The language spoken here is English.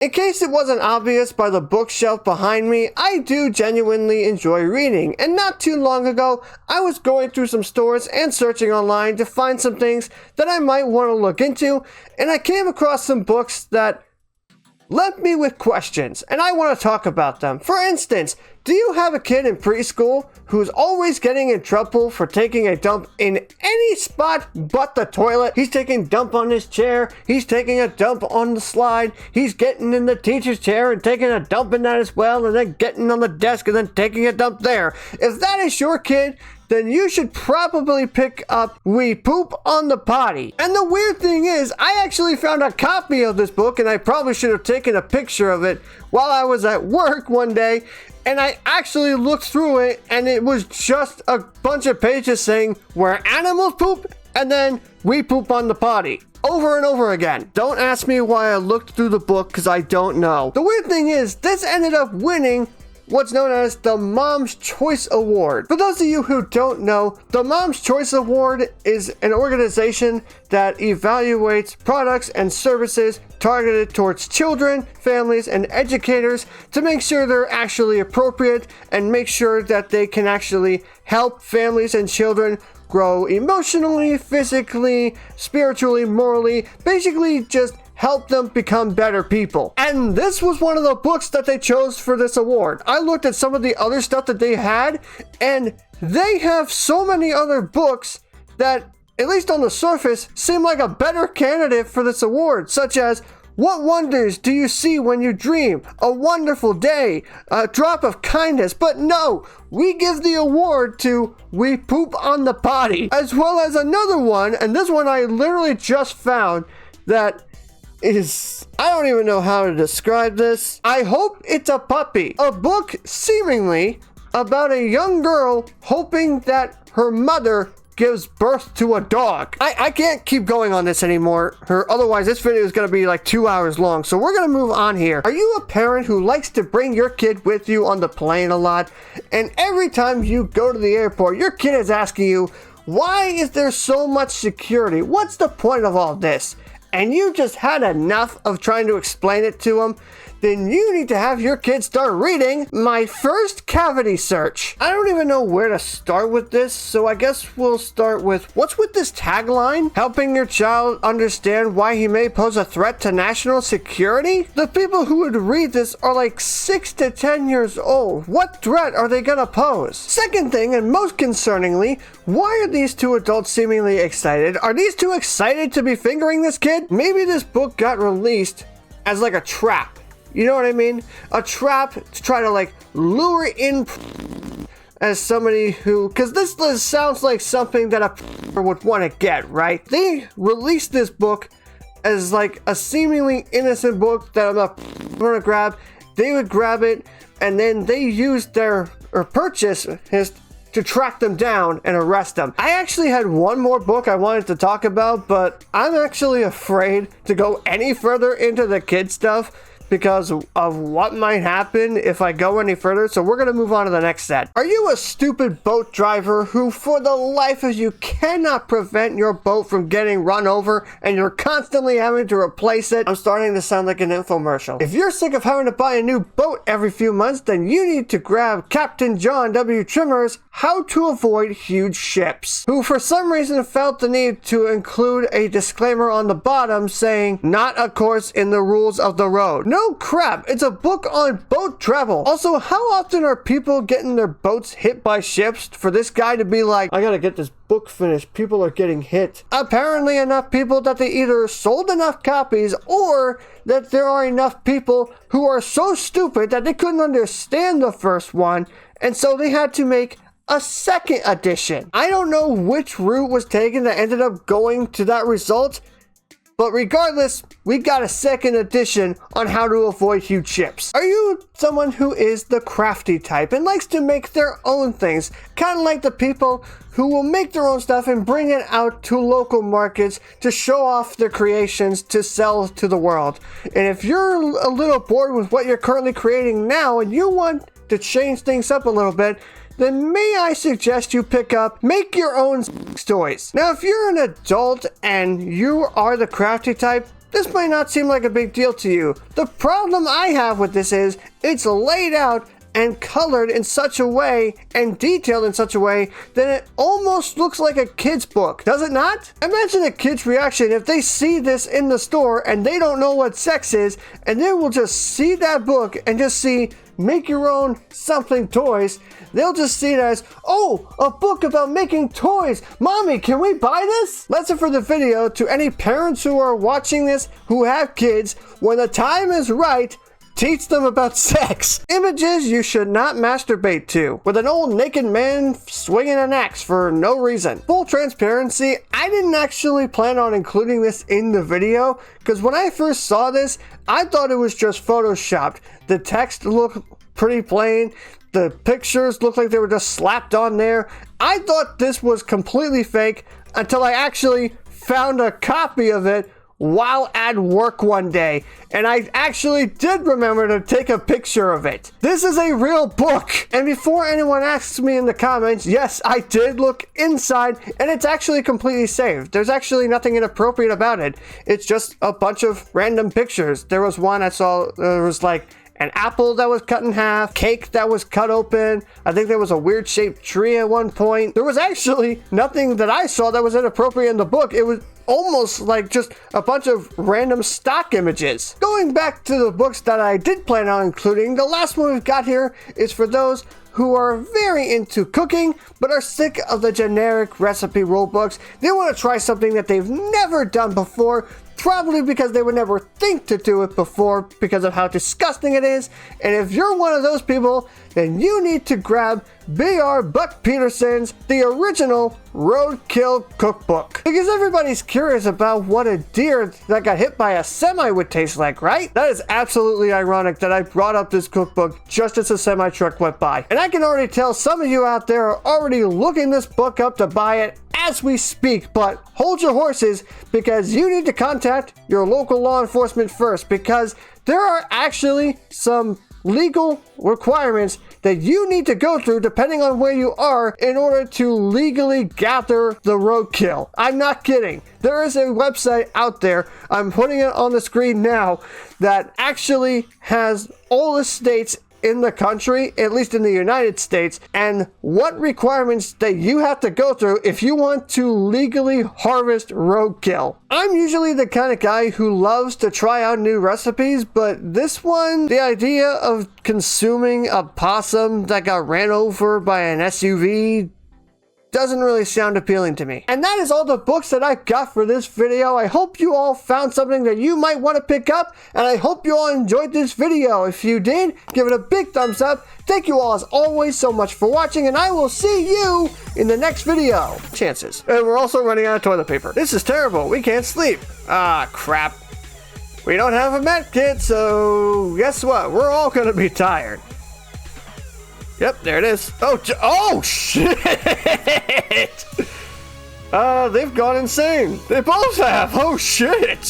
In case it wasn't obvious by the bookshelf behind me, I do genuinely enjoy reading, and not too long ago, I was going through some stores and searching online to find some things that I might want to look into, and I came across some books that left me with questions, and I want to talk about them. For instance, do you have a kid in preschool who's always getting in trouble for taking a dump in any spot but the toilet? He's taking a dump on his chair, he's taking a dump on the slide, he's getting in the teacher's chair and taking a dump in that as well, and then getting on the desk and then taking a dump there. If that is your kid, then you should probably pick up We Poop on the Potty. And the weird thing is, I actually found a copy of this book, and I probably should have taken a picture of it while I was at work one day, and I actually looked through it, and it was just a bunch of pages saying, where animals poop, and then we poop on the potty. Over and over again. Don't ask me why I looked through the book, because I don't know. The weird thing is, this ended up winning what's known as the Mom's Choice Award. For those of you who don't know, the Mom's Choice Award is an organization that evaluates products and services targeted towards children, families, and educators to make sure they're actually appropriate and make sure that they can actually help families and children grow emotionally, physically, spiritually, morally, basically just help them become better people. And this was one of the books that they chose for this award. I looked at some of the other stuff that they had, and they have so many other books that, at least on the surface, seem like a better candidate for this award, such as What Wonders Do You See When You Dream? A Wonderful Day, A Drop of Kindness. But no, we give the award to We Poop on the Potty, as well as another one, and this one I literally just found, that is, I don't even know how to describe this. I Hope It's a Puppy. A book seemingly about a young girl hoping that her mother gives birth to a dog. I can't keep going on this anymore, or otherwise this video is going to be like 2 hours long, so we're going to move on here. Are you a parent who likes to bring your kid with you on the plane a lot, and every time you go to the airport, your kid is asking you, why is there so much security? What's the point of all this? And you just had enough of trying to explain it to them? Then you need to have your kids start reading My First Cavity Search. I don't even know where to start with this, so I guess we'll start with, what's with this tagline? Helping your child understand why he may pose a threat to national security? The people who would read this are like 6 to 10 years old. What threat are they gonna pose? Second thing, and most concerningly, why are these two adults seemingly excited? Are these two excited to be fingering this kid? Maybe this book got released as like a trap. You know what I mean? A trap to try to like lure in as somebody who, because this sounds like something that a would want to get, right? They released this book as like a seemingly innocent book that I'm not going to grab. They would grab it, and then they used their purchase to track them down and arrest them. I actually had one more book I wanted to talk about, but I'm actually afraid to go any further into the kid stuff because of what might happen if I go any further, so we're gonna move on to the next set. Are you a stupid boat driver who for the life of you cannot prevent your boat from getting run over and you're constantly having to replace it? I'm starting to sound like an infomercial. If you're sick of having to buy a new boat every few months, then you need to grab Captain John W. Trimmer's How to Avoid Huge Ships, who for some reason felt the need to include a disclaimer on the bottom saying, not a course in the rules of the road. No crap, it's a book on boat travel. Also, how often are people getting their boats hit by ships for this guy to be like, I gotta get this book finished, people are getting hit? Apparently enough people that they either sold enough copies or that there are enough people who are so stupid that they couldn't understand the first one, and so they had to make a second edition. I don't know which route was taken that ended up going to that result, but regardless, we got a second edition on how to avoid huge ships. Are you someone who is the crafty type and likes to make their own things? Kind of like the people who will make their own stuff and bring it out to local markets to show off their creations to sell to the world. And if you're a little bored with what you're currently creating now and you want to change things up a little bit, then may I suggest you pick up Make Your Own Toys. Now, if you're an adult and you are the crafty type, this might not seem like a big deal to you. The problem I have with this is it's laid out and colored in such a way and detailed in such a way that it almost looks like a kid's book, does it not? Imagine a kid's reaction if they see this in the store and they don't know what sex is, and they will just see that book and just see make your own something toys. They'll just see it as, oh, a book about making toys. Mommy, can we buy this? Lesson for the video to any parents who are watching this who have kids, when the time is right, teach them about sex. Images you should not masturbate to, with an old naked man swinging an axe for no reason. Full transparency, I didn't actually plan on including this in the video, because when I first saw this, I thought it was just photoshopped. The text looked pretty plain. The pictures looked like they were just slapped on there. I thought this was completely fake until I actually found a copy of it while at work one day, and I actually did remember to take a picture of it. This is a real book, and before anyone asks me in the comments, yes, I did look inside, and it's actually completely safe. There's actually nothing inappropriate about it. It's just a bunch of random pictures. There was one I saw, there was like an apple that was cut in half, cake that was cut open. I think there was a weird shaped tree at one point. There was actually nothing that I saw that was inappropriate in the book. It was almost like just a bunch of random stock images. Going back to the books that I did plan on including, the last one we've got here is for those who are very into cooking but are sick of the generic recipe rule books. They want to try something that they've never done before, probably because they would never think to do it before because of how disgusting it is. And if you're one of those people, then you need to grab B.R. Buck Peterson's The Original Roadkill Cookbook. Because everybody's curious about what a deer that got hit by a semi would taste like, right? That is absolutely ironic that I brought up this cookbook just as a semi truck went by. And I can already tell some of you out there are already looking this book up to buy it as we speak, but hold your horses, because you need to contact your local law enforcement first, because there are actually some legal requirements that you need to go through depending on where you are in order to legally gather the roadkill. I'm not kidding. There is a website out there, I'm putting it on the screen now, that actually has all the states in the country, at least in the United States, and what requirements that you have to go through if you want to legally harvest roadkill. I'm usually the kind of guy who loves to try out new recipes, but this one, the idea of consuming a possum that got ran over by an SUV doesn't really sound appealing to me. And that is all the books that I got for this video. I hope you all found something that you might want to pick up, and I hope you all enjoyed this video. If you did, give it a big thumbs up. Thank you all as always so much for watching, and I will see you in the next video. Chances. And we're also running out of toilet paper. This is terrible. We can't sleep. Ah, crap. We don't have a med kit, so guess what? We're all gonna be tired. Yep, there it is. Oh, shit! They've gone insane. They both have. Oh, shit!